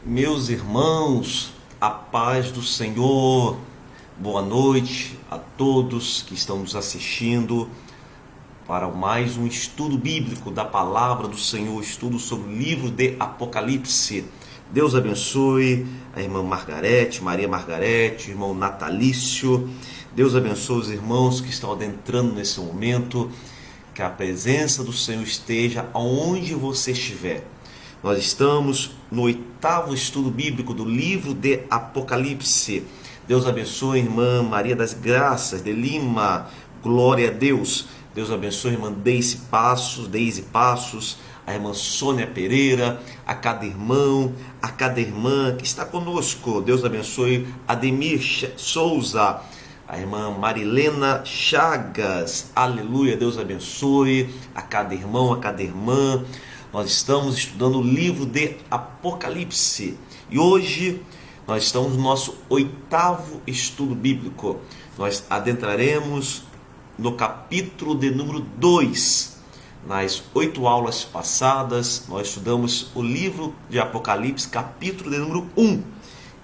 Meus irmãos, a paz do Senhor, boa noite a todos que estão nos assistindo para mais um estudo bíblico da palavra do Senhor, estudo sobre o livro de Apocalipse. Deus abençoe a irmã Margarete, Maria Margarete, o irmão Natalício. Deus abençoe os irmãos que estão adentrando nesse momento, que a presença do Senhor esteja aonde você estiver. Nós estamos no 8º estudo bíblico do livro de Apocalipse. Deus abençoe a irmã Maria das Graças de Lima, glória a Deus. Deus abençoe a irmã Deise Passos, a irmã Sônia Pereira, a cada irmão, a cada irmã que está conosco. Deus abençoe Ademir Souza, a irmã Marilena Chagas, aleluia. Deus abençoe a cada irmão, a cada irmã. Nós estamos estudando o livro de Apocalipse e hoje nós estamos no nosso 8º estudo bíblico. Nós adentraremos no capítulo de número 2. Nas 8 aulas passadas, nós estudamos o livro de Apocalipse, capítulo de número 1.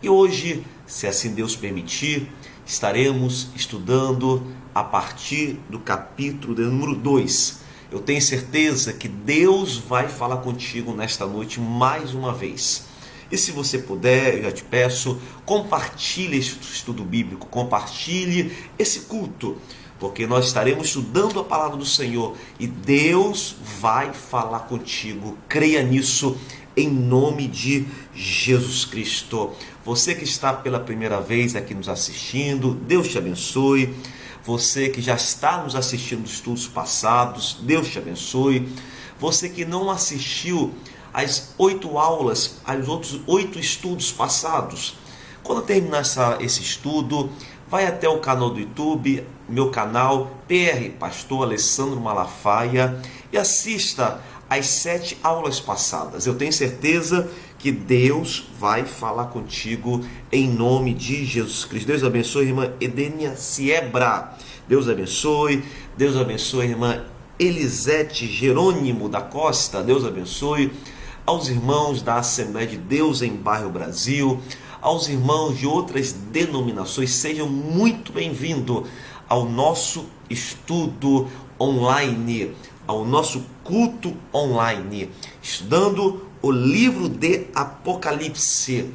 E hoje, se assim Deus permitir, estaremos estudando a partir do capítulo de número 2. Eu tenho certeza que Deus vai falar contigo nesta noite mais uma vez. E se você puder, eu já te peço, compartilhe esse estudo bíblico, compartilhe esse culto, porque nós estaremos estudando a palavra do Senhor e Deus vai falar contigo. Creia nisso em nome de Jesus Cristo. Você que está pela primeira vez aqui nos assistindo, Deus te abençoe. Você que já está nos assistindo nos estudos passados, Deus te abençoe. Você que não assistiu às 8 aulas, aos outros 8 estudos passados, quando terminar esse estudo, vai até o canal do YouTube, meu canal, PR Pastor Alessandro Malafaia, e assista às 7 aulas passadas. Eu tenho certeza que Deus vai falar contigo em nome de Jesus Cristo. Deus abençoe a irmã Edenia Siebra. Deus abençoe a irmã Elisete Jerônimo da Costa. Deus abençoe aos irmãos da Assembleia de Deus em Bairro Brasil, aos irmãos de outras denominações. Sejam muito bem-vindos ao nosso estudo online, ao nosso culto online, estudando o livro de Apocalipse.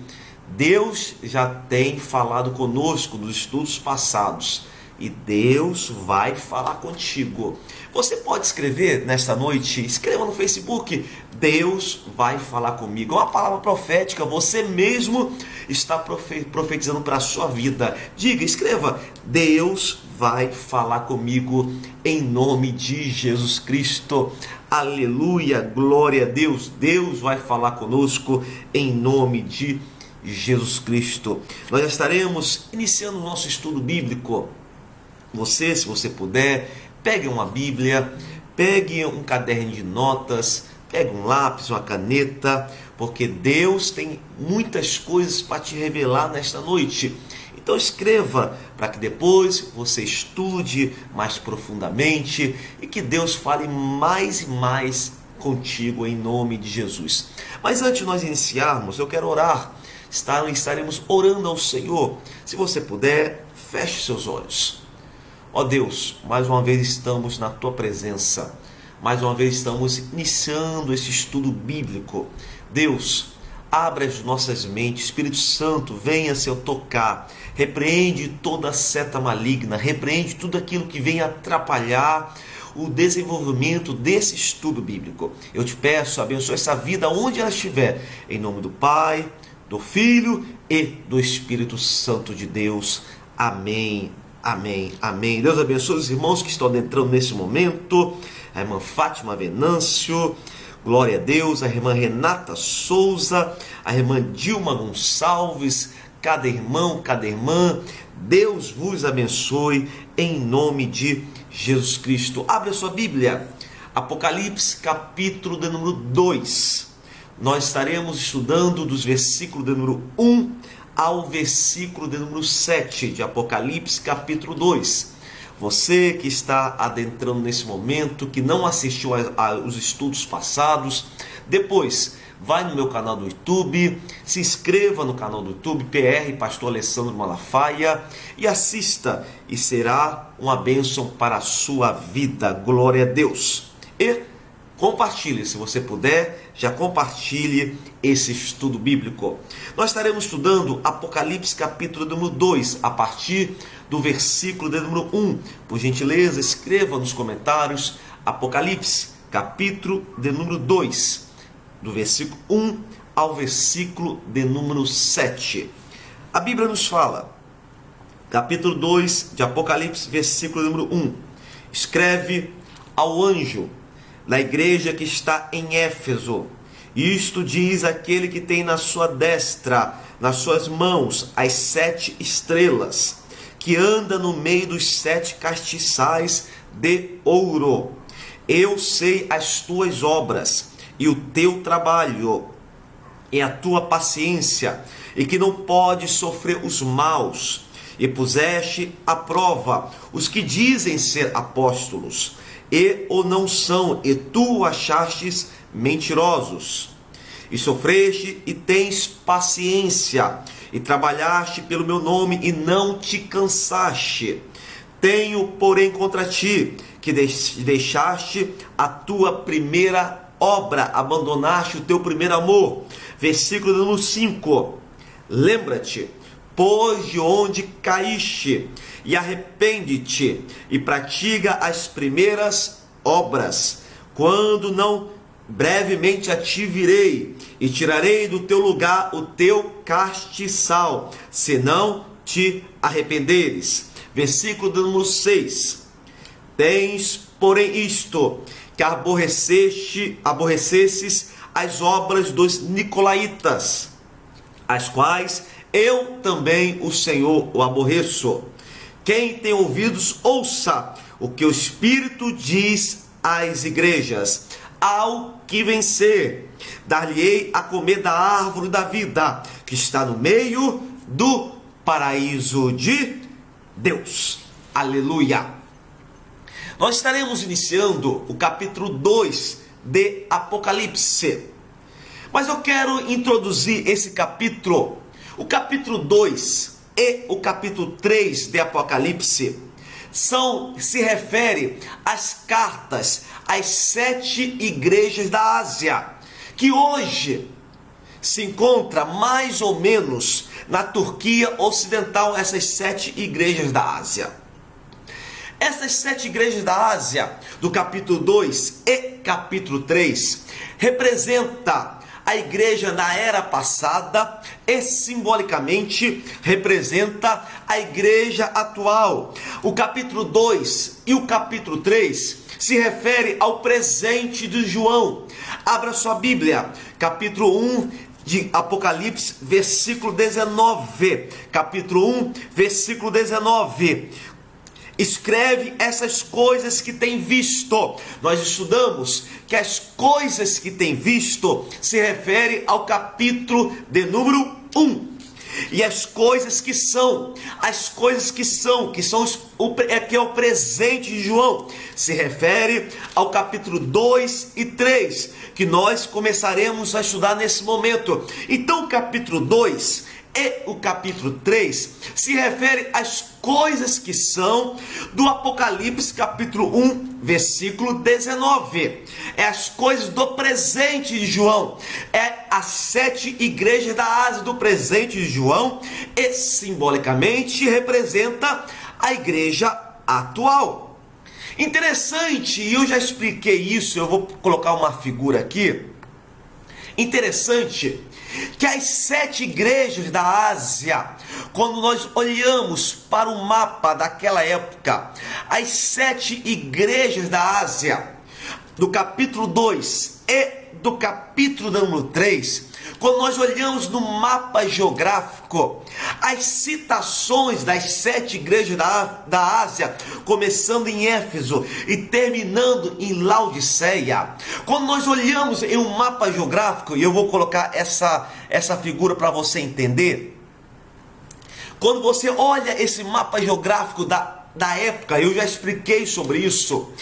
Deus já tem falado conosco nos estudos passados e Deus vai falar contigo. Você pode escrever nesta noite, escreva no Facebook, Deus vai falar comigo. É uma palavra profética, você mesmo está profetizando para a sua vida. Diga, escreva, Deus vai falar comigo em nome de Jesus Cristo. Aleluia, glória a Deus. Deus vai falar conosco em nome de Jesus Cristo. Nós já estaremos iniciando o nosso estudo bíblico. Você, se você puder, pegue uma Bíblia, pegue um caderno de notas, pegue um lápis, uma caneta, porque Deus tem muitas coisas para te revelar nesta noite. Então escreva para que depois você estude mais profundamente e que Deus fale mais e mais contigo em nome de Jesus. Mas antes de nós iniciarmos, eu quero orar. Estaremos orando ao Senhor. Se você puder, feche seus olhos. Ó Deus, mais uma vez estamos na Tua presença. Mais uma vez estamos iniciando esse estudo bíblico. Deus, abra as nossas mentes. Espírito Santo, venha, Senhor, tocar. Repreende toda seta maligna. Repreende tudo aquilo que vem atrapalhar o desenvolvimento desse estudo bíblico. Eu te peço, abençoe essa vida onde ela estiver, em nome do Pai, do Filho e do Espírito Santo de Deus. Amém, amém, amém. Deus abençoe os irmãos que estão adentrando nesse momento. A irmã Fátima Venâncio, glória a Deus. A irmã Renata Souza, a irmã Dilma Gonçalves, cada irmão, cada irmã. Deus vos abençoe em nome de Jesus Cristo. Abra sua Bíblia, Apocalipse capítulo de número 2. Nós estaremos estudando dos versículos de número 1 ao versículo de número 7 de Apocalipse capítulo 2. Você que está adentrando nesse momento, que não assistiu aos estudos passados, depois vai no meu canal do YouTube, se inscreva no canal do YouTube, PR Pastor Alessandro Malafaia, e assista, e será uma bênção para a sua vida. Glória a Deus. E compartilhe, se você puder, já compartilhe esse estudo bíblico. Nós estaremos estudando Apocalipse capítulo número 2, a partir do versículo de número 1. Por gentileza, escreva nos comentários Apocalipse capítulo de número 2, do versículo 1 ao versículo de número 7. A Bíblia nos fala, capítulo 2 de Apocalipse, versículo número 1. Escreve ao anjo na igreja que está em Éfeso: isto diz aquele que tem na sua destra, nas suas mãos, as 7 estrelas, que anda no meio dos 7 castiçais de ouro. Eu sei as tuas obras e o teu trabalho, e a tua paciência, e que não podes sofrer os maus, e puseste à prova os que dizem ser apóstolos, e o não são, e tu achastes mentirosos. E sofreste e tens paciência, e trabalhaste pelo meu nome e não te cansaste. Tenho, porém, contra ti, que deixaste a tua primeira obra, abandonaste o teu primeiro amor. Versículo número 5. Lembra-te, pois, de onde caíste, e arrepende-te, e pratica as primeiras obras. Quando não, brevemente a ti virei, e tirarei do teu lugar o teu castiçal, se não te arrependeres. Versículo número 6. Tens, porém, isto, que aborrecesses as obras dos nicolaítas, as quais eu também, o Senhor, o aborreço. Quem tem ouvidos, ouça o que o Espírito diz às igrejas. Ao que vencer, dar-lhe-ei a comer da árvore da vida, que está no meio do paraíso de Deus. Aleluia! Nós estaremos iniciando o capítulo 2 de Apocalipse. Mas eu quero introduzir esse capítulo. O capítulo 2 e o capítulo 3 de Apocalipse se refere às cartas às 7 igrejas da Ásia, que hoje se encontra mais ou menos na Turquia Ocidental, essas 7 igrejas da Ásia. Essas 7 igrejas da Ásia, do capítulo 2 e capítulo 3, representa a igreja na era passada e simbolicamente representa a igreja atual. O capítulo 2 e o capítulo 3 se refere ao presente de João. Abra sua Bíblia, capítulo 1 de Apocalipse, versículo 19. Capítulo 1, versículo 19. Escreve essas coisas que tem visto. Nós estudamos que as coisas que tem visto se refere ao capítulo de número 1. E as coisas que são, que é o presente de João, se refere ao capítulo 2 e 3, que nós começaremos a estudar nesse momento. Então, o capítulo 2 e o capítulo 3 se refere às coisas que são do Apocalipse capítulo 1, versículo 19. É as coisas do presente de João. É as 7 igrejas da Ásia do presente de João e simbolicamente representa a igreja atual. Interessante, e eu já expliquei isso, eu vou colocar uma figura aqui. Interessante que as 7 igrejas da Ásia, quando nós olhamos para o mapa daquela época, as 7 igrejas da Ásia, do capítulo 2 e do capítulo número 3, quando nós olhamos no mapa geográfico, as citações das 7 igrejas da Ásia, começando em Éfeso e terminando em Laodiceia, quando nós olhamos em um mapa geográfico, e eu vou colocar essa figura para você entender, quando você olha esse mapa geográfico da época, eu já expliquei sobre isso,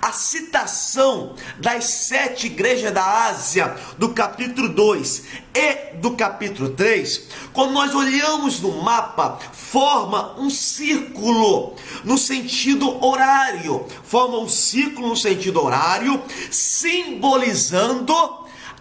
a citação das 7 igrejas da Ásia, do capítulo 2 e do capítulo 3, quando nós olhamos no mapa, forma um círculo no sentido horário, simbolizando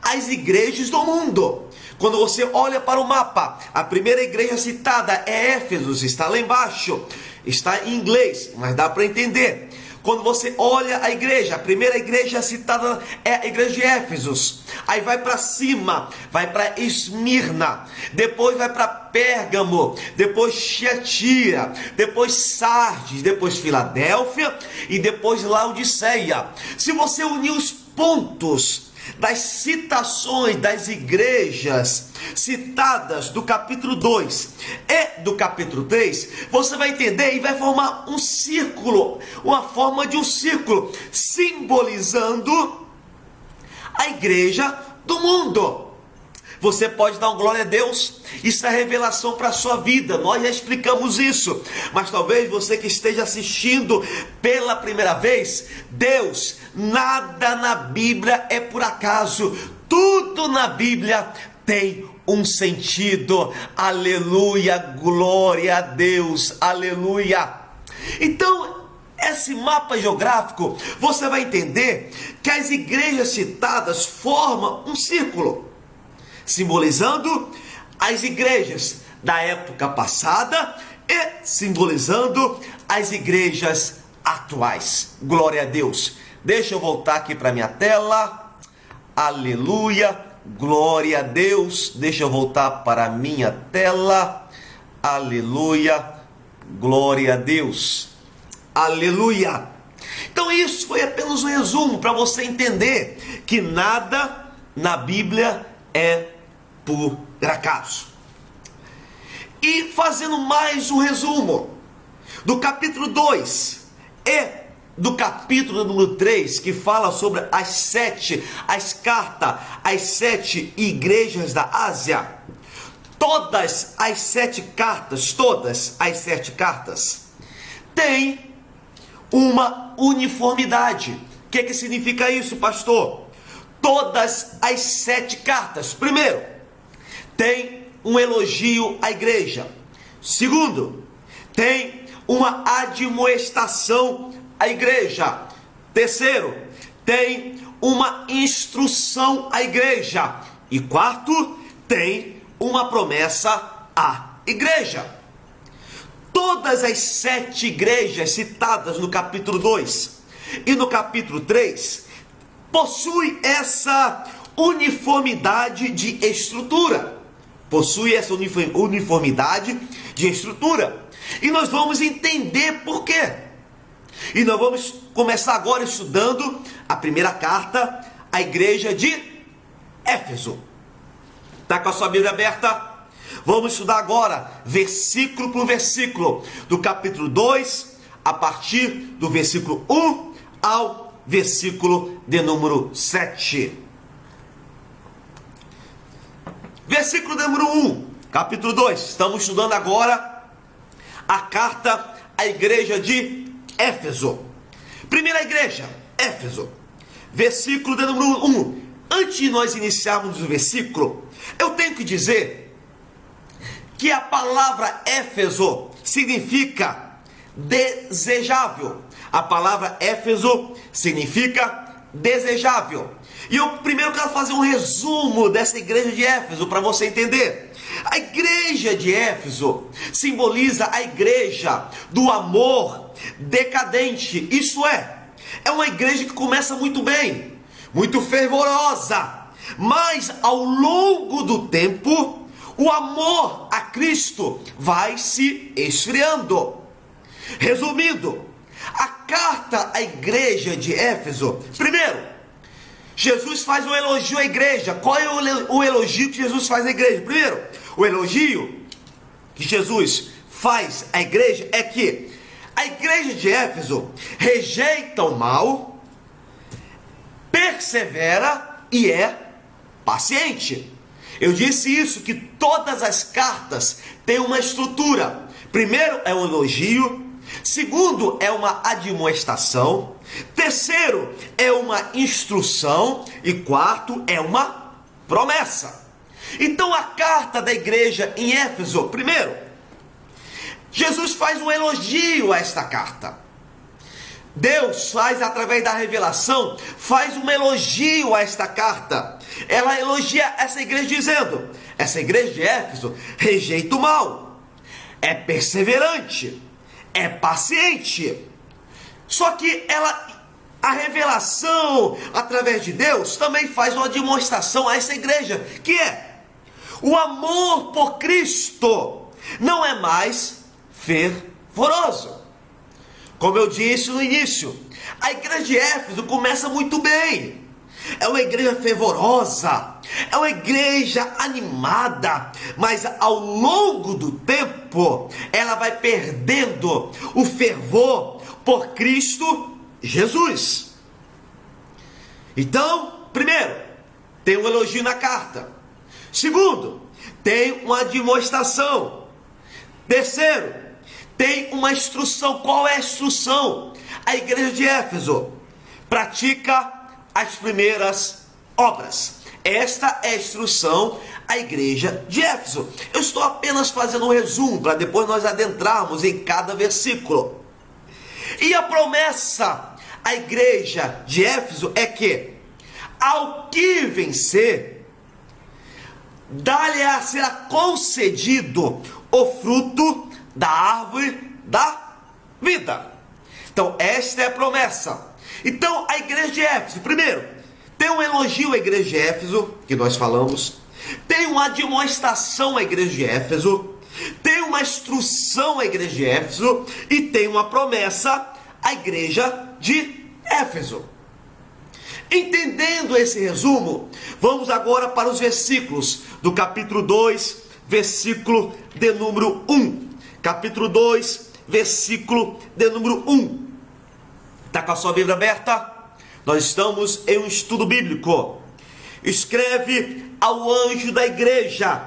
as igrejas do mundo. Quando você olha para o mapa, a primeira igreja citada é Éfeso, está lá embaixo, está em inglês, mas dá para entender. Quando você olha a igreja, a primeira igreja citada é a igreja de Éfeso. Aí vai para cima, vai para Esmirna, depois vai para Pérgamo, depois Tiatira, depois Sardes, depois Filadélfia e depois Laodiceia. Se você unir os pontos das citações das igrejas citadas do capítulo 2 e do capítulo 3, você vai entender e vai formar um círculo, uma forma de um círculo, simbolizando a igreja do mundo. Você pode dar uma glória a Deus, isso é revelação para a sua vida, nós já explicamos isso, mas talvez você que esteja assistindo pela primeira vez, Deus, nada na Bíblia é por acaso, tudo na Bíblia tem um sentido, aleluia, glória a Deus, aleluia. Então, esse mapa geográfico, você vai entender que as igrejas citadas formam um círculo, simbolizando as igrejas da época passada e simbolizando as igrejas atuais. Glória a Deus. Deixa eu voltar aqui para minha tela. Aleluia. Glória a Deus. Deixa eu voltar para a minha tela. Aleluia. Glória a Deus. Aleluia. Então isso foi apenas um resumo para você entender que nada na Bíblia é por acaso. E fazendo mais um resumo do capítulo 2 e do capítulo número 3, que fala sobre as cartas às 7 igrejas da Ásia, todas as 7 cartas têm uma uniformidade. O que significa isso, pastor? Todas as 7 cartas, primeiro, tem um elogio à igreja. Segundo, tem uma admoestação à igreja. Terceiro, tem uma instrução à igreja. E quarto, tem uma promessa à igreja. Todas as 7 igrejas citadas no capítulo 2 e no capítulo 3 possuem essa uniformidade de estrutura. E nós vamos entender por quê. E nós vamos começar agora estudando a primeira carta à igreja de Éfeso. Está com a sua Bíblia aberta? Vamos estudar agora, versículo por versículo, do capítulo 2, a partir do versículo 1 ao versículo de número 7. Versículo número 1, capítulo 2. Estamos estudando agora a carta à igreja de Éfeso. Primeira igreja, Éfeso. Versículo número 1. Antes de nós iniciarmos o versículo, eu tenho que dizer que a palavra Éfeso significa desejável. A palavra Éfeso significa desejável. E eu primeiro quero fazer um resumo dessa igreja de Éfeso para você entender. A igreja de Éfeso simboliza a igreja do amor decadente. Isso é uma igreja que começa muito bem, muito fervorosa, mas ao longo do tempo, o amor a Cristo vai se esfriando. Resumindo, a carta à igreja de Éfeso, primeiro, Jesus faz um elogio à igreja. Qual é o elogio que Jesus faz à igreja? Primeiro, o elogio que Jesus faz à igreja é que a igreja de Éfeso rejeita o mal, persevera e é paciente. Eu disse isso, que todas as cartas têm uma estrutura. Primeiro é um elogio, segundo é uma admoestação, terceiro é uma instrução e quarto é uma promessa. Então a carta da igreja em Éfeso, primeiro, Jesus faz um elogio a esta carta. Deus faz, através da revelação, faz um elogio a esta carta. Ela elogia essa igreja dizendo: essa igreja de Éfeso rejeita o mal, é perseverante, é paciente. Só que a revelação através de Deus também faz uma demonstração a essa igreja, que é o amor por Cristo não é mais fervoroso. Como eu disse no início, a igreja de Éfeso começa muito bem. É uma igreja fervorosa, é uma igreja animada, mas ao longo do tempo, ela vai perdendo o fervor por Cristo Jesus. Então, primeiro, tem um elogio na carta. Segundo, tem uma demonstração. Terceiro, tem uma instrução. Qual é a instrução? A igreja de Éfeso pratica as primeiras obras. Esta é a instrução à igreja de Éfeso. Eu estou apenas fazendo um resumo para depois nós adentrarmos em cada versículo. E a promessa à igreja de Éfeso é que, ao que vencer, dá-lhe será concedido o fruto da árvore da vida. Então esta é a promessa. Então a igreja de Éfeso, primeiro, tem um elogio à igreja de Éfeso, que nós falamos, tem uma admoestação à igreja de Éfeso, tem uma instrução à igreja de Éfeso e tem uma promessa à igreja de Éfeso. Entendendo esse resumo, vamos agora para os versículos do capítulo 2, versículo de número 1. Capítulo 2, versículo de número 1. Está com a sua Bíblia aberta? Nós estamos em um estudo bíblico. Escreve ao anjo da igreja.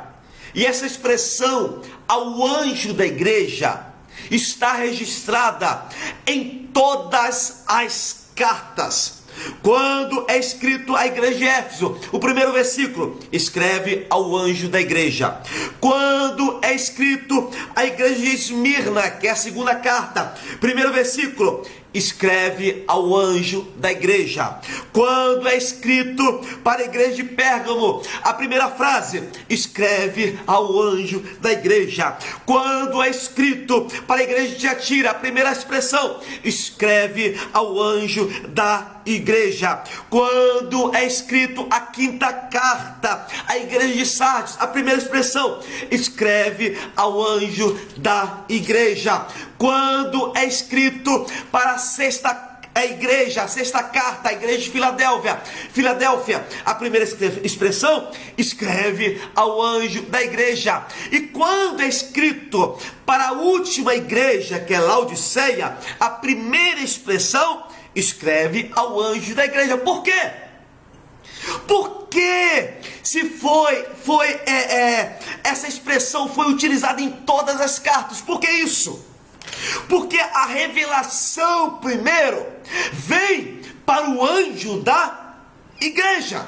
E essa expressão, ao anjo da igreja, está registrada em todas as cartas. Quando é escrito à igreja de Éfeso, o primeiro versículo, escreve ao anjo da igreja. Quando é escrito à igreja de Esmirna, que é a segunda carta, primeiro versículo, escreve ao anjo da igreja. Quando é escrito para a igreja de Pérgamo, a primeira frase, escreve ao anjo da igreja. Quando é escrito para a igreja de Tiatira, a primeira expressão, escreve ao anjo da igreja. Quando é escrito a quinta carta à igreja de Sardes, a primeira expressão, escreve ao anjo da igreja. Quando é escrito para a igreja, a sexta carta, a igreja de Filadélfia, a primeira expressão, escreve ao anjo da igreja. E quando é escrito para a última igreja, que é Laodiceia, a primeira expressão, escreve ao anjo da igreja. Por quê? Porque essa expressão foi utilizada em todas as cartas. Por que isso? Porque a revelação primeiro vem para o anjo da igreja.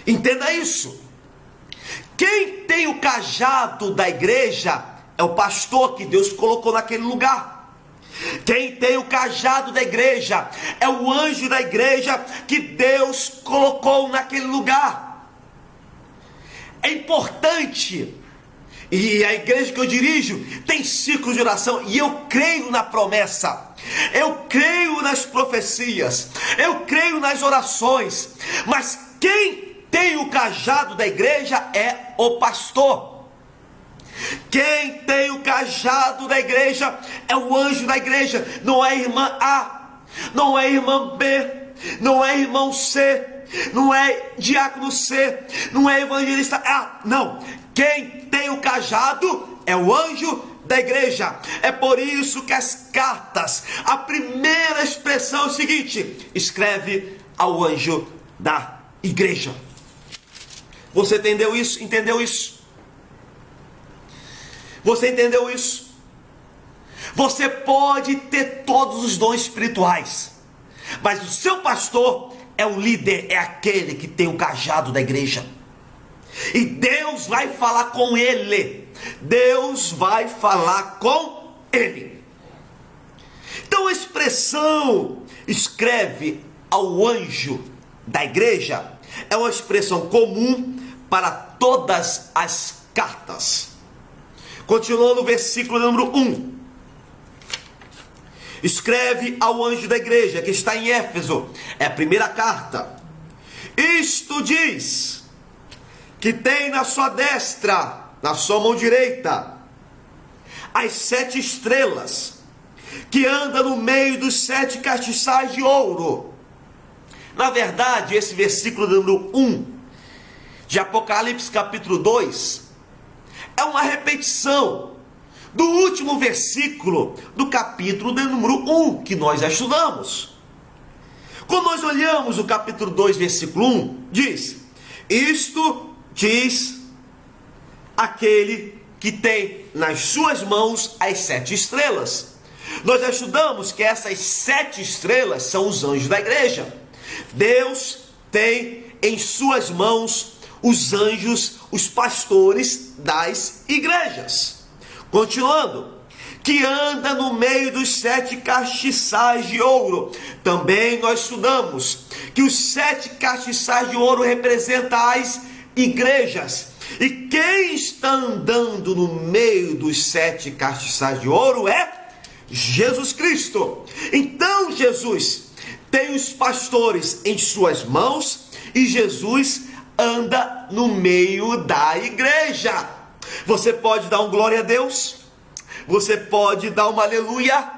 Entenda isso. Quem tem o cajado da igreja é o pastor que Deus colocou naquele lugar. Quem tem o cajado da igreja é o anjo da igreja que Deus colocou naquele lugar. É importante E a igreja que eu dirijo tem ciclo de oração, e eu creio na promessa, eu creio nas profecias, eu creio nas orações, mas quem tem o cajado da igreja é o pastor. Quem tem o cajado da igreja é o anjo da igreja, não é irmã A, não é irmã B, não é irmão C, não é diácono C, não é evangelista A, não. Quem tem o cajado é o anjo da igreja. É por isso que as cartas, a primeira expressão é o seguinte: escreve ao anjo da igreja. Você entendeu isso? Entendeu isso? Você entendeu isso? Você pode ter todos os dons espirituais, mas o seu pastor é o líder, é aquele que tem o cajado da igreja. E Deus vai falar com ele. Deus vai falar com ele. Então a expressão escreve ao anjo da igreja é uma expressão comum para todas as cartas. Continuando o versículo número 1. Escreve ao anjo da igreja que está em Éfeso. É a primeira carta. Isto diz que tem na sua destra, na sua mão direita, as 7 estrelas, que anda no meio dos 7 castiçais de ouro. Na verdade, esse versículo número 1 de Apocalipse capítulo 2 é uma repetição do último versículo do capítulo de número 1 que nós já estudamos. Quando nós olhamos o capítulo 2, versículo 1, diz: isto diz aquele que tem nas suas mãos as 7 estrelas. Nós já estudamos que essas 7 estrelas são os anjos da igreja. Deus tem em suas mãos os anjos, os pastores das igrejas. Continuando, que anda no meio dos 7 castiçais de ouro. Também nós estudamos que os 7 castiçais de ouro representam as igrejas. E quem está andando no meio dos 7 castiçais de ouro é Jesus Cristo. Então Jesus tem os pastores em suas mãos e Jesus anda no meio da igreja. Você pode dar um glória a Deus? Você pode dar uma aleluia?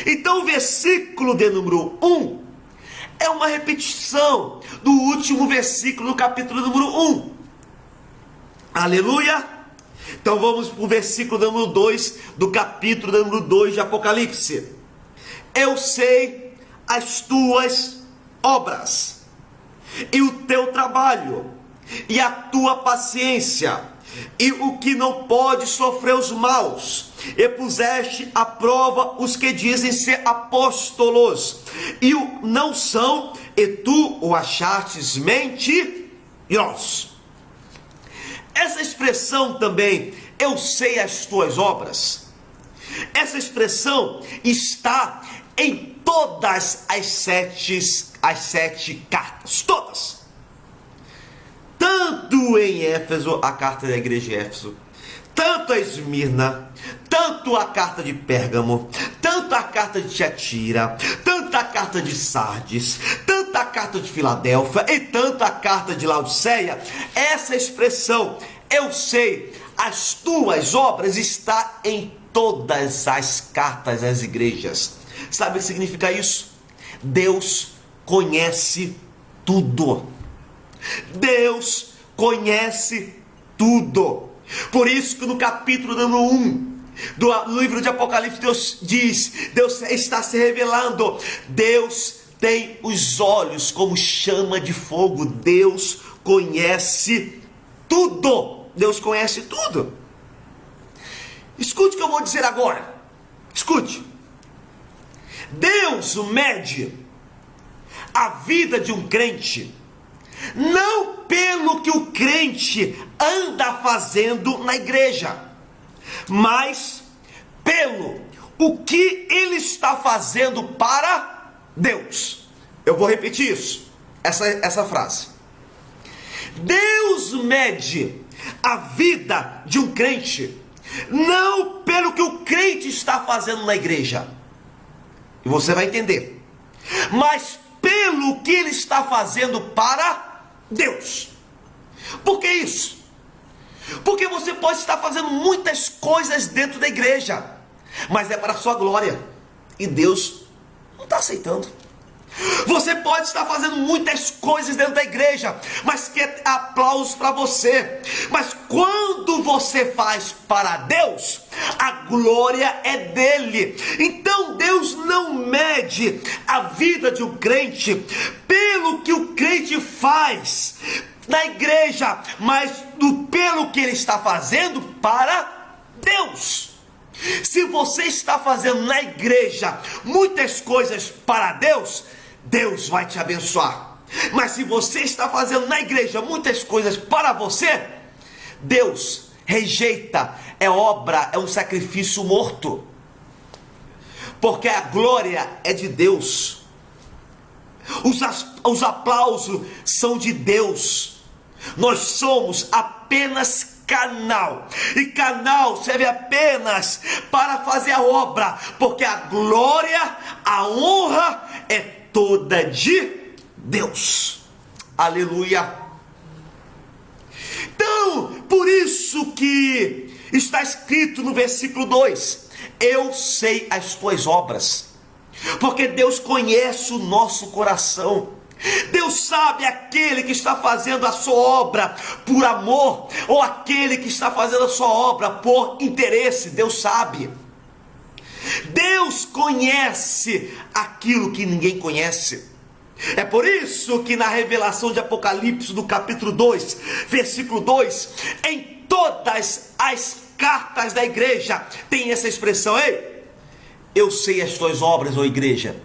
Então o versículo de número 1 é uma repetição do último versículo do capítulo número 1. Aleluia! Então vamos para o versículo número 2 do capítulo número 2 de Apocalipse. Eu sei as tuas obras, e o teu trabalho, e a tua paciência, e o que não pode sofrer os maus, e puseste à prova os que dizem ser apóstolos, e o não são, e tu o achastes mentiroso. Essa expressão também, eu sei as tuas obras, essa expressão está em todas as sete cartas, todas. Tanto em Éfeso, a carta da igreja de Éfeso, tanto a Esmirna, tanto a carta de Pérgamo, tanto a carta de Tiatira, tanto a carta de Sardes, tanto a carta de Filadélfia e tanto a carta de Laodiceia. Essa expressão, eu sei as tuas obras, está em todas as cartas das igrejas. Sabe o que significa isso? Deus conhece tudo. Deus conhece tudo. Por isso que no capítulo número 1 do livro de Apocalipse, Deus diz, Deus está se revelando. Deus tem os olhos como chama de fogo. Deus conhece tudo. Deus conhece tudo. Escute o que eu vou dizer agora. Escute. Deus mede a vida de um crente não pelo que o crente anda fazendo na igreja, mas pelo o que ele está fazendo para Deus. Eu vou repetir isso, essa frase. Deus mede a vida de um crente não pelo que o crente está fazendo na igreja, e você vai entender, mas pelo que ele está fazendo para Deus. Por que isso? Porque você pode estar fazendo muitas coisas dentro da igreja, mas é para a sua glória, e Deus não está aceitando. Você pode estar fazendo muitas coisas dentro da igreja, mas quer aplausos para você. Mas quando você faz para Deus, a glória é dele. Então Deus não mede a vida de um crente pelo que o crente faz na igreja, mas pelo que ele está fazendo para Deus. Se você está fazendo na igreja muitas coisas para Deus, Deus vai te abençoar. Mas se você está fazendo na igreja muitas coisas para você, Deus rejeita. É obra, é um sacrifício morto. Porque a glória é de Deus. Os aplausos são de Deus. Nós somos apenas canal, e canal serve apenas para fazer a obra, porque a glória, a honra é toda de Deus. Aleluia. Então, por isso que está escrito no versículo 2: eu sei as tuas obras, porque Deus conhece o nosso coração. Deus sabe aquele que está fazendo a sua obra por amor, ou aquele que está fazendo a sua obra por interesse. Deus sabe. Deus conhece aquilo que ninguém conhece. É por isso que na revelação de Apocalipse, no capítulo 2, versículo 2, em todas as cartas da igreja tem essa expressão: ei, eu sei as tuas obras, ó igreja.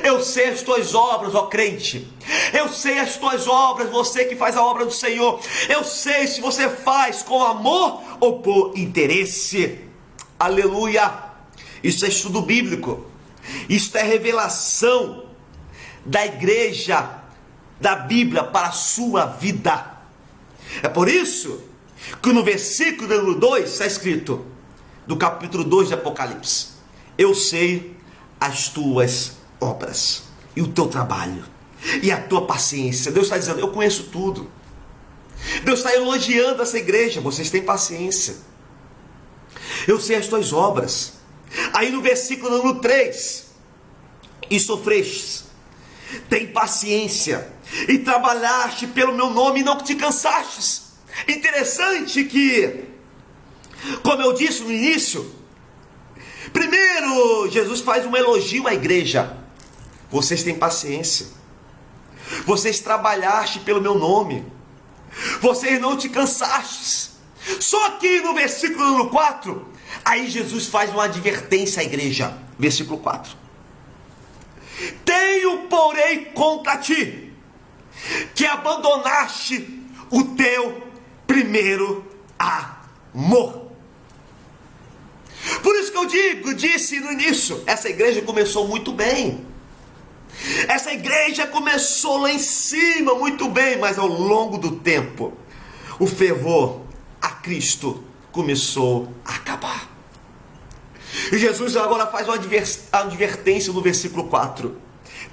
Eu sei as tuas obras, ó crente. Eu sei as tuas obras, você que faz a obra do Senhor. Eu sei se você faz com amor ou por interesse. Aleluia. Isso é estudo bíblico. Isso é revelação da igreja, da Bíblia para a sua vida. É por isso que no versículo número 2 está escrito, do capítulo 2 de Apocalipse: eu sei as tuas obras, e o teu trabalho, e a tua paciência. Deus está dizendo: eu conheço tudo. Deus está elogiando essa igreja: vocês têm paciência. Eu sei as tuas obras. Aí no versículo número 3: e sofrestes, tem paciência, e trabalhaste pelo meu nome e não te cansastes. Interessante que, como eu disse no início, primeiro Jesus faz um elogio à igreja: vocês têm paciência, vocês trabalhaste pelo meu nome, vocês não te cansastes. Só que no versículo número 4, aí Jesus faz uma advertência à igreja. Versículo 4: tenho, porém, contra ti, que abandonaste o teu primeiro amor. Por isso que eu disse no início, essa igreja começou muito bem. Essa igreja começou lá em cima muito bem, mas ao longo do tempo, o fervor a Cristo começou a acabar. E Jesus agora faz uma advertência no versículo 4: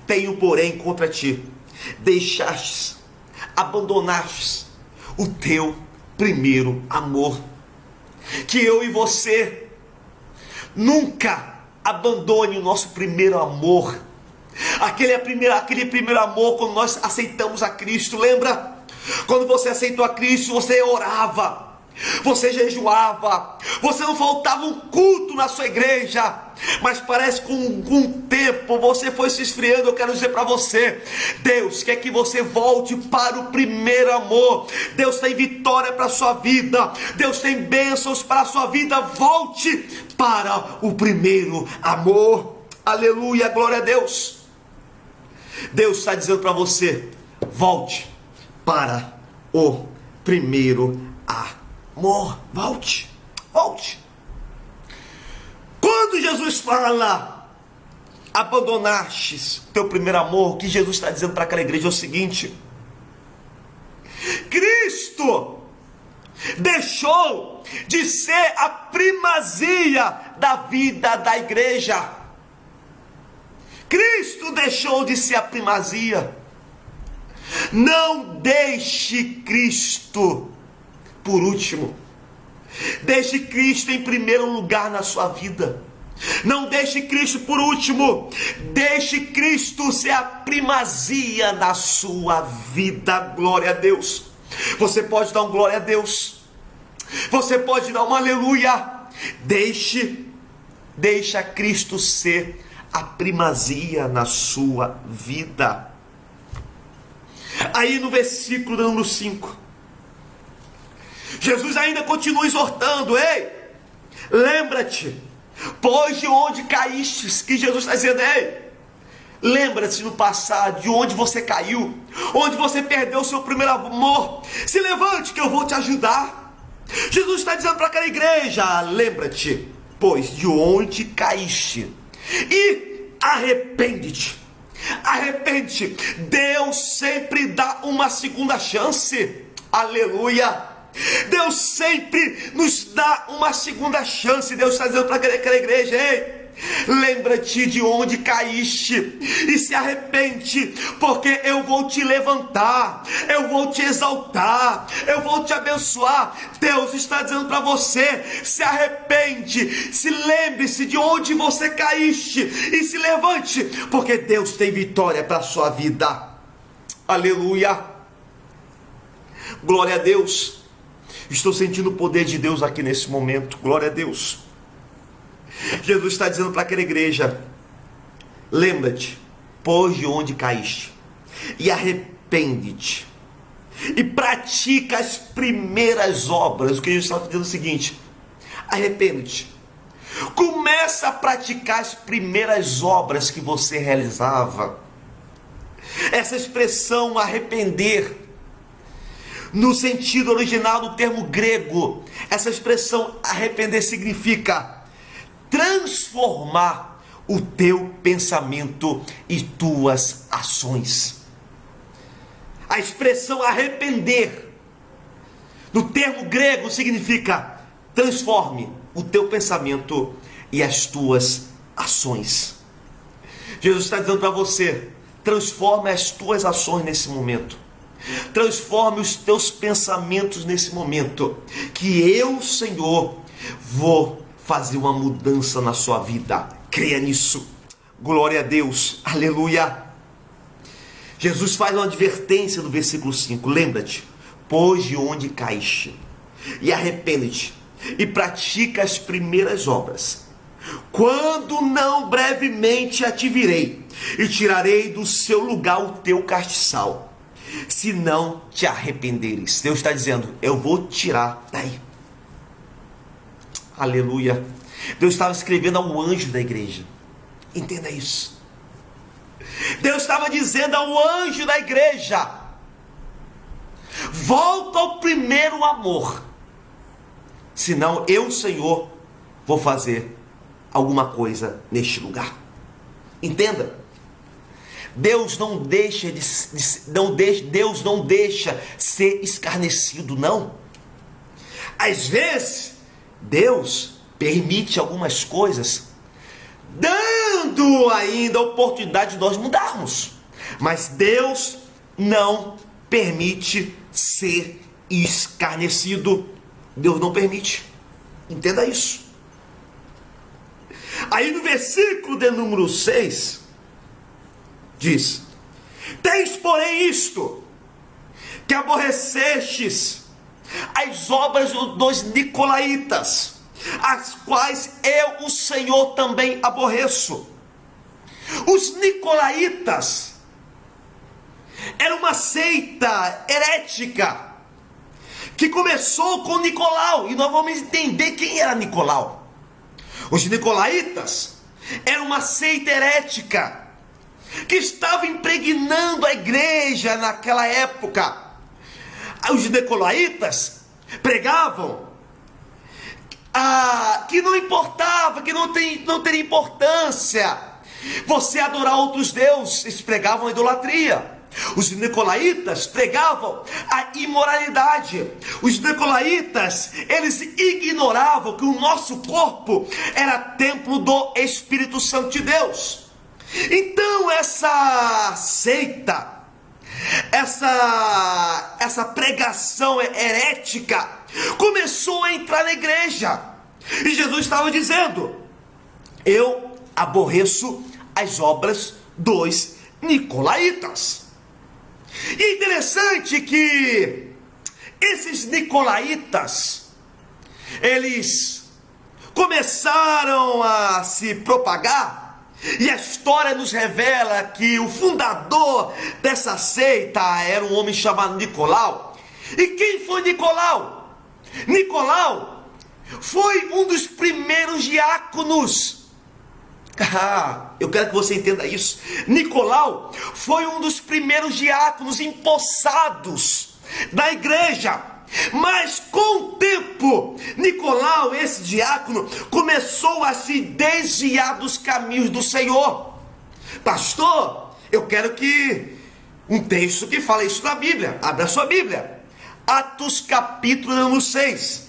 tenho, porém, contra ti, deixastes, abandonastes o teu primeiro amor. Que eu e você nunca abandone o nosso primeiro amor. Aquele primeiro amor quando nós aceitamos a Cristo. Lembra? Quando você aceitou a Cristo, você orava, você jejuava, você não faltava um culto na sua igreja. Mas parece que com o tempo você foi se esfriando. Eu quero dizer para você: Deus quer que você volte para o primeiro amor. Deus tem vitória para a sua vida, Deus tem bênçãos para a sua vida. Volte para o primeiro amor. Aleluia, glória a Deus. Deus está dizendo para você: volte para o primeiro amor. Volte. Quando Jesus fala abandonastes teu primeiro amor, o que Jesus está dizendo para aquela igreja é o seguinte: Cristo deixou de ser a primazia da vida da igreja. Cristo deixou de ser a primazia. Não deixe Cristo por último. Deixe Cristo em primeiro lugar na sua vida. Não deixe Cristo por último. Deixe Cristo ser a primazia na sua vida. Glória a Deus. Você pode dar um glória a Deus. Você pode dar um aleluia. Deixa Cristo ser a primazia na sua vida. Aí no versículo número 5, Jesus ainda continua exortando: ei, lembra-te, pois de onde caíste, que Jesus está dizendo: ei, lembra-te no passado, de onde você caiu, onde você perdeu o seu primeiro amor, se levante que eu vou te ajudar. Jesus está dizendo para aquela igreja: lembra-te, pois, de onde caíste, e arrepende-te. Arrepende. Deus sempre dá uma segunda chance. Aleluia. Deus sempre nos dá uma segunda chance. Deus está dizendo para aquela igreja: ei, lembra-te de onde caíste e se arrepende, porque eu vou te levantar, eu vou te exaltar, eu vou te abençoar. Deus está dizendo para você: se arrepende, se lembre-se de onde você caíste e se levante, porque Deus tem vitória para a sua vida. Aleluia. Glória a Deus. Estou sentindo o poder de Deus aqui nesse momento. Glória a Deus. Jesus está dizendo para aquela igreja: lembra-te, pois, de onde caíste, e arrepende-te, e pratica as primeiras obras. O que Jesus está dizendo é o seguinte: arrepende-te, começa a praticar as primeiras obras que você realizava. Essa expressão arrepender, no sentido original do termo grego, essa expressão arrepender significa transformar o teu pensamento e tuas ações. A expressão arrepender, no termo grego, significa transforme o teu pensamento e as tuas ações. Jesus está dizendo para você: transforme as tuas ações nesse momento. Transforme os teus pensamentos nesse momento, que eu, Senhor, vou fazer uma mudança na sua vida. Creia nisso. Glória a Deus. Aleluia. Jesus faz uma advertência no versículo 5. Lembra-te, pois, de onde caíste, e arrepende-te, e pratica as primeiras obras. Quando não, brevemente te virei, e tirarei do seu lugar o teu castiçal, se não te arrependeres. Deus está dizendo: eu vou tirar daí. Aleluia. Deus estava escrevendo ao anjo da igreja. Entenda isso. Deus estava dizendo ao anjo da igreja: volta ao primeiro amor, senão eu, Senhor, vou fazer alguma coisa neste lugar. Entenda. Deus não deixa Deus não deixa ser escarnecido, não. Às vezes Deus permite algumas coisas, dando ainda a oportunidade de nós mudarmos, mas Deus não permite ser escarnecido. Deus não permite. Entenda isso. Aí no versículo de número 6 diz: tens porém isto, que aborrecestes as obras dos nicolaítas, as quais eu, o Senhor, também aborreço. Os nicolaítas era uma seita herética que começou com Nicolau, e nós vamos entender quem era Nicolau. Os nicolaítas eram uma seita herética que estava impregnando a igreja naquela época. Os nicolaítas pregavam que não importava, que não teria importância você adorar outros deuses. Eles pregavam a idolatria. Os nicolaítas pregavam a imoralidade. Os nicolaítas, eles ignoravam que o nosso corpo era templo do Espírito Santo de Deus. Então essa seita, essa pregação herética começou a entrar na igreja. E Jesus estava dizendo: eu aborreço as obras dos nicolaítas. E é interessante que esses nicolaítas, eles começaram a se propagar, e a história nos revela que o fundador dessa seita era um homem chamado Nicolau. E quem foi Nicolau? Nicolau foi um dos primeiros diáconos. Eu quero que você entenda isso. Nicolau foi um dos primeiros diáconos empossados da igreja. Mas com o tempo, Nicolau, esse diácono, começou a se desviar dos caminhos do Senhor. Pastor, eu quero que um texto que fala isso na Bíblia. Abra a sua Bíblia. Atos capítulo 6.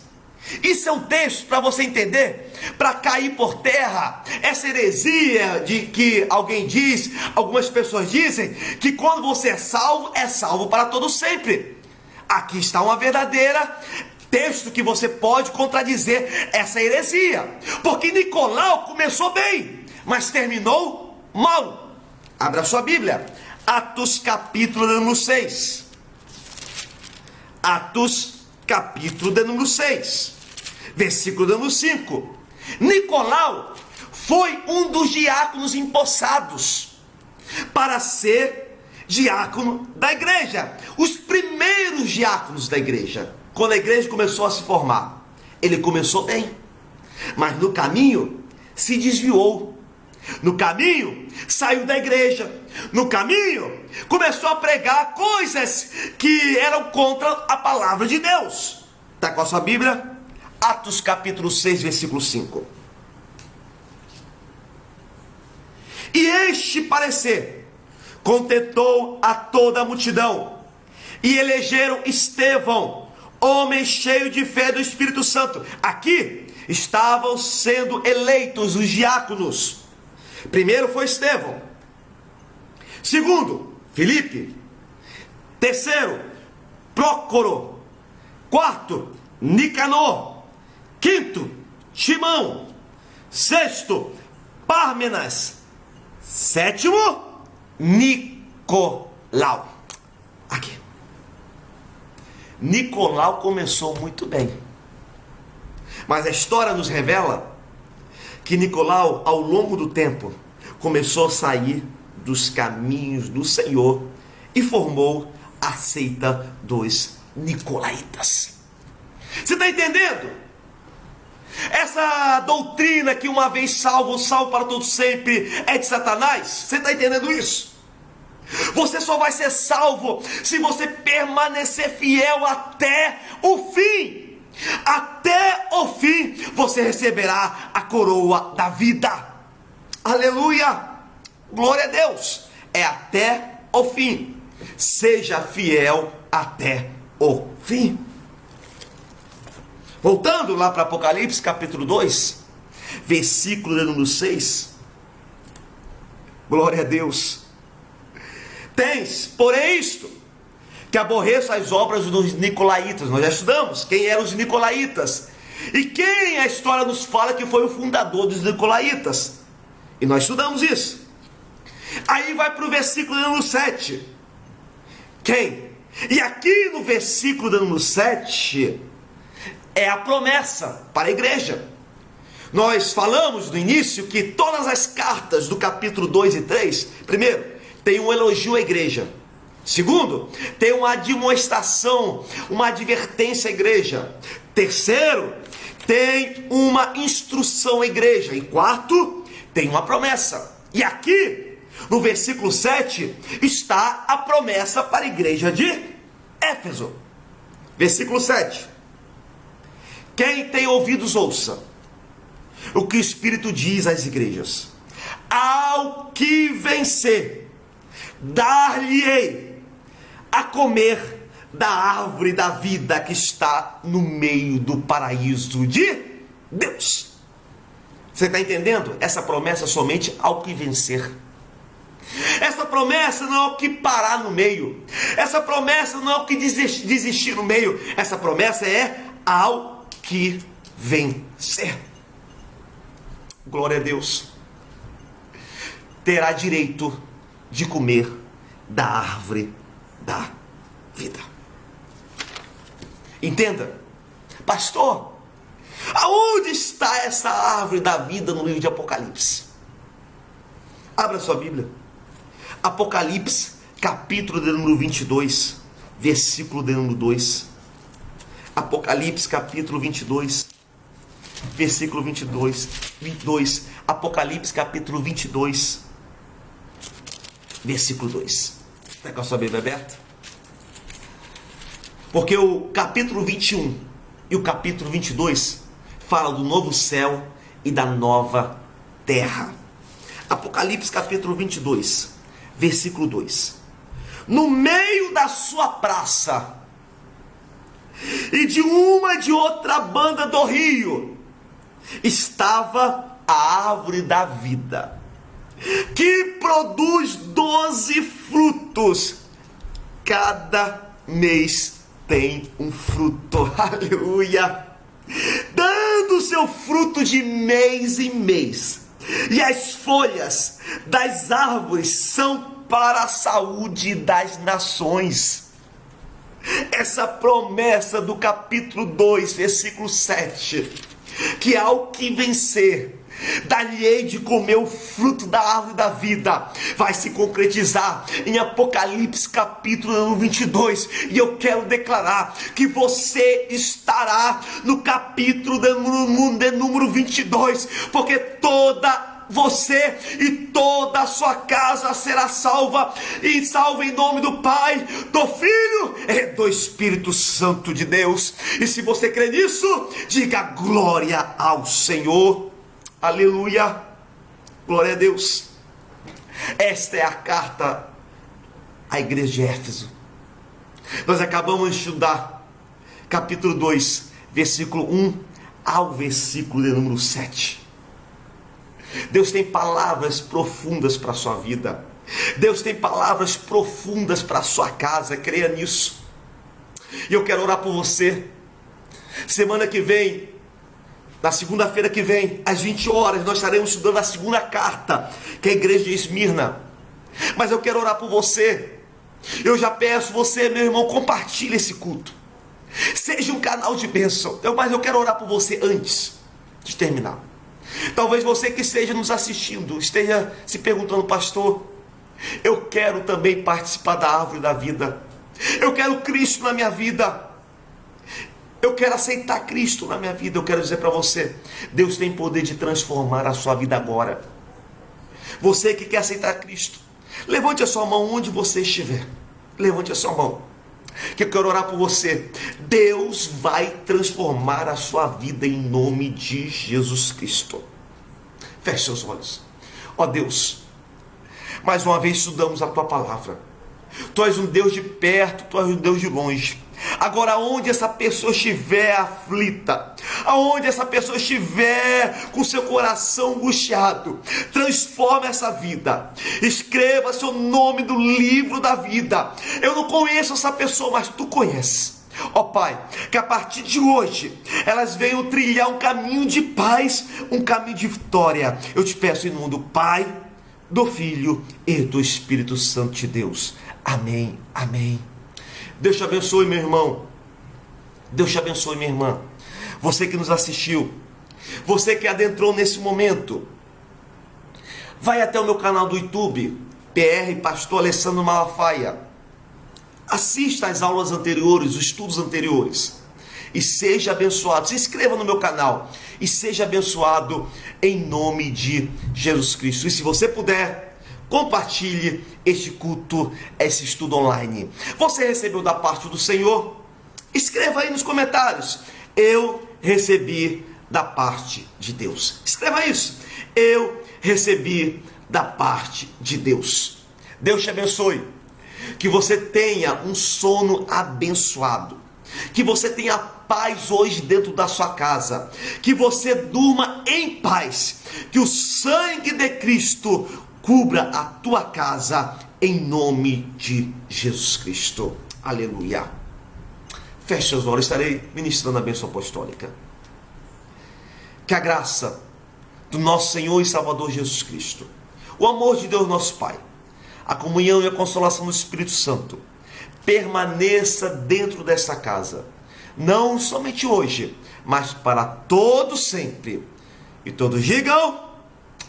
Isso é um texto para você entender, para cair por terra essa heresia de que alguém diz, algumas pessoas dizem, que quando você é salvo para todo sempre. Aqui está uma verdadeira texto que você pode contradizer essa heresia, porque Nicolau começou bem, mas terminou mal. Abra sua Bíblia, Atos capítulo 6. Atos capítulo 6. Versículo 5. Nicolau foi um dos diáconos empossados para ser diácono da igreja. Os primeiros diáconos da igreja. Quando a igreja começou a se formar, ele começou bem, mas no caminho se desviou. No caminho saiu da igreja. No caminho começou a pregar coisas que eram contra a palavra de Deus. Está com a sua Bíblia? Atos capítulo 6, versículo 5. E este parecer contentou a toda a multidão, e elegeram Estevão, homem cheio de fé do Espírito Santo. Aqui estavam sendo eleitos os diáconos. Primeiro foi Estevão. Segundo, Filipe. Terceiro, Prócoro. Quarto, Nicanor. Quinto, Timão. Sexto, Pármenas. Sétimo, Nicolau. Aqui. Nicolau começou muito bem, mas a história nos revela que Nicolau, ao longo do tempo, começou a sair dos caminhos do Senhor e formou a seita dos Nicolaitas. Você está entendendo? Essa doutrina que uma vez salvo para todo sempre é de Satanás. Você está entendendo isso? Você só vai ser salvo se você permanecer fiel até o fim. Até o fim você receberá a coroa da vida. Aleluia! Glória a Deus! É até o fim. Seja fiel até o fim. Voltando lá para Apocalipse capítulo 2, versículo número 6. Glória a Deus. Tens, porém, isto, que aborreço as obras dos Nicolaitas. Nós já estudamos quem eram os Nicolaitas. E quem a história nos fala que foi o fundador dos Nicolaitas. E nós estudamos isso. Aí vai para o versículo número 7. Quem? E aqui no versículo número 7... é a promessa para a igreja. Nós falamos no início que todas as cartas do capítulo 2 e 3, primeiro, tem um elogio à igreja. Segundo, tem uma admoestação, uma advertência à igreja. Terceiro, tem uma instrução à igreja. E quarto, tem uma promessa. E aqui, no versículo 7, está a promessa para a igreja de Éfeso. Versículo 7. Quem tem ouvidos, ouça o que o Espírito diz às igrejas. Ao que vencer, dar-lhe-ei a comer da árvore da vida que está no meio do paraíso de Deus. Você está entendendo? Essa promessa é somente ao que vencer. Essa promessa não é o que parar no meio. Essa promessa não é o que desistir no meio. Essa promessa é ao que vencer. Glória a Deus. Terá direito de comer da árvore da vida. Entenda, pastor, aonde está essa árvore da vida no livro de Apocalipse? Abra sua Bíblia. Apocalipse, capítulo de número 22, versículo de número 2. Apocalipse, capítulo 22, versículo 22. Apocalipse, capítulo 22, versículo 2. Está com a sua Bíblia aberta? Porque o capítulo 21 e o capítulo 22 falam do novo céu e da nova terra. Apocalipse, capítulo 22, versículo 2. No meio da sua praça e de uma e de outra banda do rio estava a árvore da vida, que produz 12 frutos. Cada mês tem um fruto, aleluia, dando seu fruto de mês em mês. E as folhas das árvores são para a saúde das nações. Essa promessa do capítulo 2, versículo 7, que ao que vencer, dar-lhe-ei de comer o fruto da árvore da vida, vai se concretizar em Apocalipse capítulo 22, e eu quero declarar que você estará no capítulo de número 22, porque você e toda a sua casa será salva, e salva em nome do Pai, do Filho e do Espírito Santo de Deus. E se você crê nisso, diga glória ao Senhor. Aleluia, glória a Deus. Esta é a carta à igreja de Éfeso. Nós acabamos de estudar capítulo 2, versículo 1 ao versículo de número 7. Deus tem palavras profundas para a sua vida. Deus tem palavras profundas para a sua casa, creia nisso. E eu quero orar por você. Semana que vem, na segunda-feira que vem, às 20 horas, nós estaremos estudando a segunda carta, que é a igreja de Esmirna. Mas eu quero orar por você. Eu já peço você, meu irmão, compartilhe esse culto. Seja um canal de bênção. Mas eu quero orar por você antes de terminar. Talvez você que esteja nos assistindo, esteja se perguntando, pastor, eu quero também participar da árvore da vida. Eu quero Cristo na minha vida. Eu quero aceitar Cristo na minha vida. Eu quero dizer para você, Deus tem poder de transformar a sua vida agora. Você que quer aceitar Cristo, levante a sua mão onde você estiver. Levante a sua mão, que eu quero orar por você. Deus vai transformar a sua vida em nome de Jesus Cristo. Feche seus olhos. Ó Deus, mais uma vez estudamos a Tua palavra. Tu és um Deus de perto, Tu és um Deus de longe. Agora, onde essa pessoa estiver aflita, aonde essa pessoa estiver com seu coração angustiado, transforma essa vida. Escreva seu nome no livro da vida. Eu não conheço essa pessoa, mas Tu conheces. Ó Pai, que a partir de hoje elas venham trilhar um caminho de paz, um caminho de vitória. Eu te peço em nome do Pai, do Filho e do Espírito Santo de Deus. Amém, amém. Deus te abençoe, meu irmão. Deus te abençoe, minha irmã. Você que nos assistiu, você que adentrou nesse momento, vai até o meu canal do YouTube, PR Pastor Alessandro Malafaia. Assista às aulas anteriores, os estudos anteriores, e seja abençoado. Se inscreva no meu canal e seja abençoado em nome de Jesus Cristo. E se você puder, compartilhe este culto, esse estudo online. Você recebeu da parte do Senhor? Escreva aí nos comentários: eu recebi da parte de Deus. Escreva isso: eu recebi da parte de Deus. Deus te abençoe. Que você tenha um sono abençoado. Que você tenha paz hoje dentro da sua casa. Que você durma em paz. Que o sangue de Cristo cubra a tua casa em nome de Jesus Cristo. Aleluia. Feche seus olhos, estarei ministrando a bênção apostólica. Que a graça do nosso Senhor e Salvador Jesus Cristo, o amor de Deus nosso Pai, a comunhão e a consolação do Espírito Santo permaneça dentro desta casa, não somente hoje, mas para todo sempre. E todos digam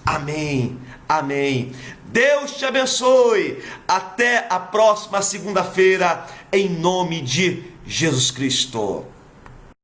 amém, amém. Deus te abençoe. Até a próxima segunda-feira, em nome de Jesus Cristo.